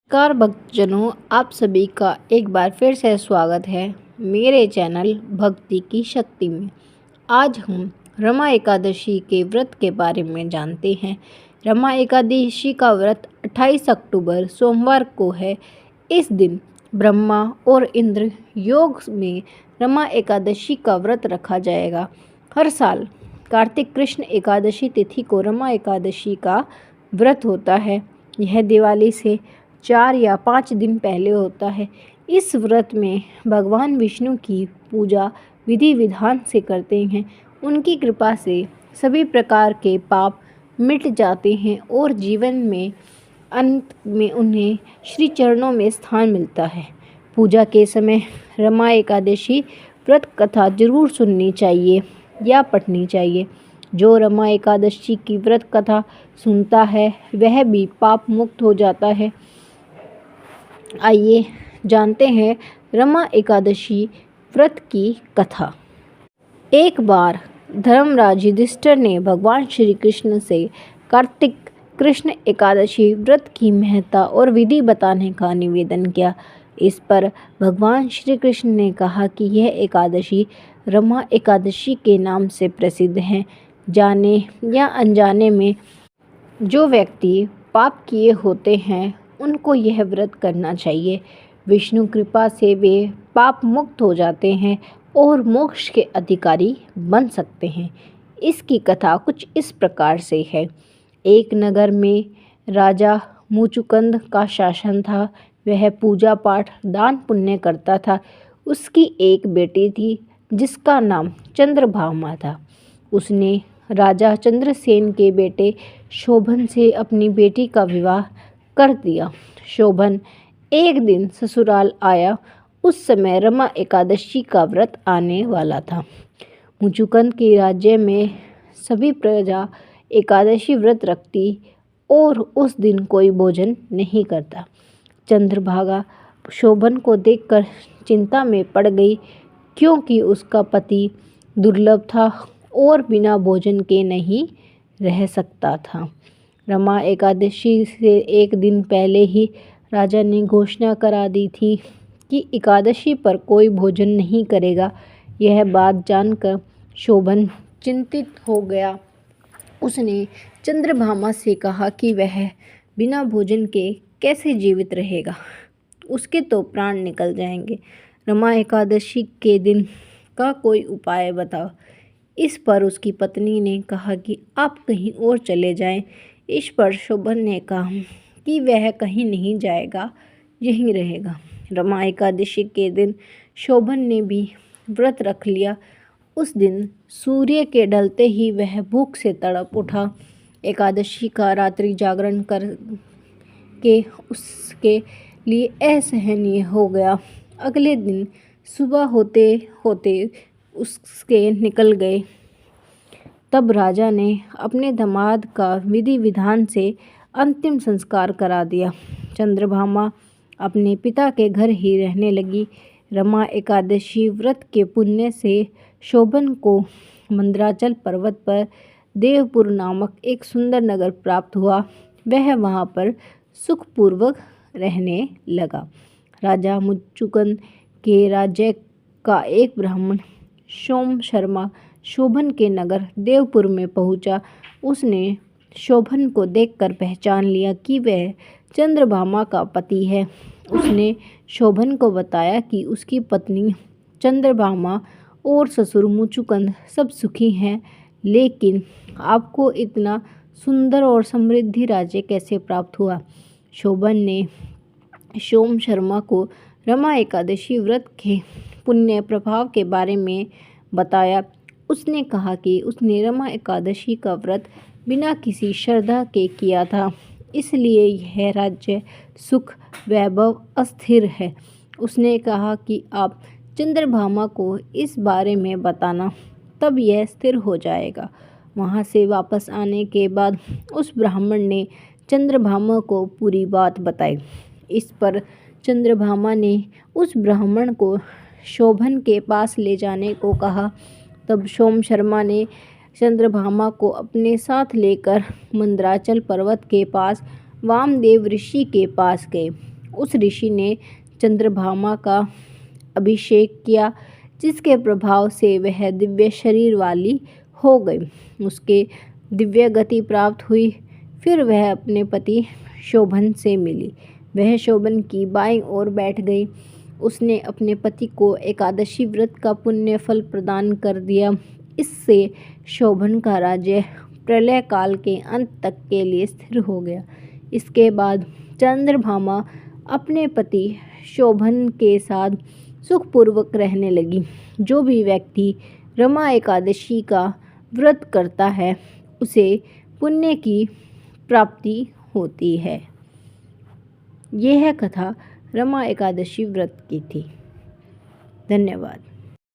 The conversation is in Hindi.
नमस्कार भक्तजनों, आप सभी का एक बार फिर से स्वागत है मेरे चैनल भक्ति की शक्ति में। आज हम रमा एकादशी के व्रत के बारे में जानते हैं। रमा एकादशी का व्रत 28 अक्टूबर सोमवार को है। इस दिन ब्रह्मा और इंद्र योग में रमा एकादशी का व्रत रखा जाएगा। हर साल कार्तिक कृष्ण एकादशी तिथि को रमा एकादशी का व्रत होता है। यह दिवाली से 4 या 5 दिन पहले होता है। इस व्रत में भगवान विष्णु की पूजा विधि विधान से करते हैं। उनकी कृपा से सभी प्रकार के पाप मिट जाते हैं और जीवन में अंत में उन्हें श्री चरणों में स्थान मिलता है। पूजा के समय रमा एकादशी व्रत कथा जरूर सुननी चाहिए या पढ़नी चाहिए। जो रमा एकादशी की व्रत कथा सुनता है वह भी पाप मुक्त हो जाता है। आइए जानते हैं रमा एकादशी व्रत की कथा। एक बार धर्मराज युधिष्ठिर ने भगवान श्री कृष्ण से कार्तिक कृष्ण एकादशी व्रत की महत्ता और विधि बताने का निवेदन किया। इस पर भगवान श्री कृष्ण ने कहा कि यह एकादशी रमा एकादशी के नाम से प्रसिद्ध है। जाने या अनजाने में जो व्यक्ति पाप किए होते हैं उनको यह व्रत करना चाहिए। विष्णु कृपा से वे पाप मुक्त हो जाते हैं और मोक्ष के अधिकारी बन सकते हैं। इसकी कथा कुछ इस प्रकार से है। एक नगर में राजा मुचुकुंद का शासन था। वह पूजा पाठ दान पुण्य करता था। उसकी एक बेटी थी जिसका नाम चंद्रभामा था। उसने राजा चंद्रसेन के बेटे शोभन से अपनी बेटी का विवाह कर दिया। शोभन एक दिन ससुराल आया। उस समय रमा एकादशी का व्रत आने वाला था। मुचुकुंद के राज्य में सभी प्रजा एकादशी व्रत रखती और उस दिन कोई भोजन नहीं करता। चंद्रभागा शोभन को देखकर चिंता में पड़ गई, क्योंकि उसका पति दुर्लभ था और बिना भोजन के नहीं रह सकता था। रमा एकादशी से एक दिन पहले ही राजा ने घोषणा करा दी थी कि एकादशी पर कोई भोजन नहीं करेगा। यह बात जानकर शोभन चिंतित हो गया। उसने चंद्रभामा से कहा कि वह बिना भोजन के कैसे जीवित रहेगा, उसके तो प्राण निकल जाएंगे। रमा एकादशी के दिन का कोई उपाय बताओ। इस पर उसकी पत्नी ने कहा कि आप कहीं और चले जाएं। इस पर शोभन ने कहा कि वह कहीं नहीं जाएगा, यहीं रहेगा। रमा एकादशी के दिन शोभन ने भी व्रत रख लिया। उस दिन सूर्य के ढलते ही वह भूख से तड़प उठा। एकादशी का रात्रि जागरण कर के उसके लिए असहनीय हो गया। अगले दिन सुबह होते होते उसके निकल गए। तब राजा ने अपने दामाद का विधि विधान से अंतिम संस्कार करा दिया। चंद्रभामा अपने पिता के घर ही रहने लगी। रमा एकादशी व्रत के पुण्य से शोभन को मंदराचल पर्वत पर देवपुर नामक एक सुंदर नगर प्राप्त हुआ। वह वहाँ पर सुखपूर्वक रहने लगा। राजा मुचुकुंद के राज्य का एक ब्राह्मण सोम शर्मा शोभन के नगर देवपुर में पहुंचा। उसने शोभन को देखकर पहचान लिया कि वह चंद्रभामा का पति है। उसने शोभन को बताया कि उसकी पत्नी चंद्रभामा और ससुर मुचुकुंद सब सुखी हैं, लेकिन आपको इतना सुंदर और समृद्धि राज्य कैसे प्राप्त हुआ। शोभन ने सोम शर्मा को रमा एकादशी व्रत के पुण्य प्रभाव के बारे में बताया। उसने कहा कि उसने रमा एकादशी का व्रत बिना किसी श्रद्धा के किया था, इसलिए यह राज्य सुख वैभव अस्थिर है। उसने कहा कि आप चंद्रभामा को इस बारे में बताना, तब यह स्थिर हो जाएगा। वहाँ से वापस आने के बाद उस ब्राह्मण ने चंद्रभामा को पूरी बात बताई। इस पर चंद्रभामा ने उस ब्राह्मण को शोभन के पास ले जाने को कहा। तब सोम शर्मा ने चंद्रभामा को अपने साथ लेकर मंदराचल पर्वत के पास वामदेव ऋषि के पास गए। उस ऋषि ने चंद्रभामा का अभिषेक किया, जिसके प्रभाव से वह दिव्य शरीर वाली हो गई। उसके दिव्य गति प्राप्त हुई। फिर वह अपने पति शोभन से मिली। वह शोभन की बाईं ओर बैठ गई। उसने अपने पति को एकादशी व्रत का पुण्य फल प्रदान कर दिया। इससे शोभन का राज्य प्रलय काल के अंत तक के लिए स्थिर हो गया। इसके बाद चंद्रभामा अपने पति शोभन के साथ सुखपूर्वक रहने लगी। जो भी व्यक्ति रमा एकादशी का व्रत करता है उसे पुण्य की प्राप्ति होती है। यह कथा रमा एकादशी व्रत की थी। धन्यवाद।